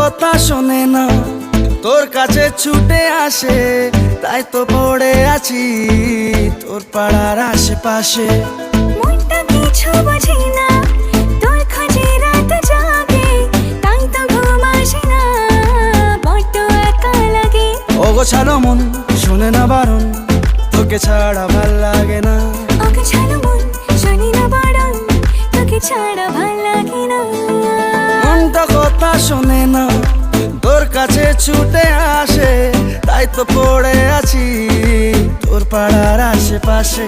কথা শোনে না, তোর কাছে ছুটে আসে, তাই তো পড়ে আছি তোর পাড়ার আশেপাশে। মনটা কিছু বোঝে না, তোর খোঁজে রাত জাগে, তাই তো ঘুম আসে না, বড্ড একা লাগে। অগোছালো মন শোনে না বারণ, তোকে ছাড়া ভাল লাগে না। অগোছালো মন শোনে না বারণ, তোকে ছাড়া ভাল লাগে না। মনটা কথা শোনে না, তোর কাছে ছুটে আসে, তাই তো পড়ে আছি তোর পাড়ার আশেপাশে।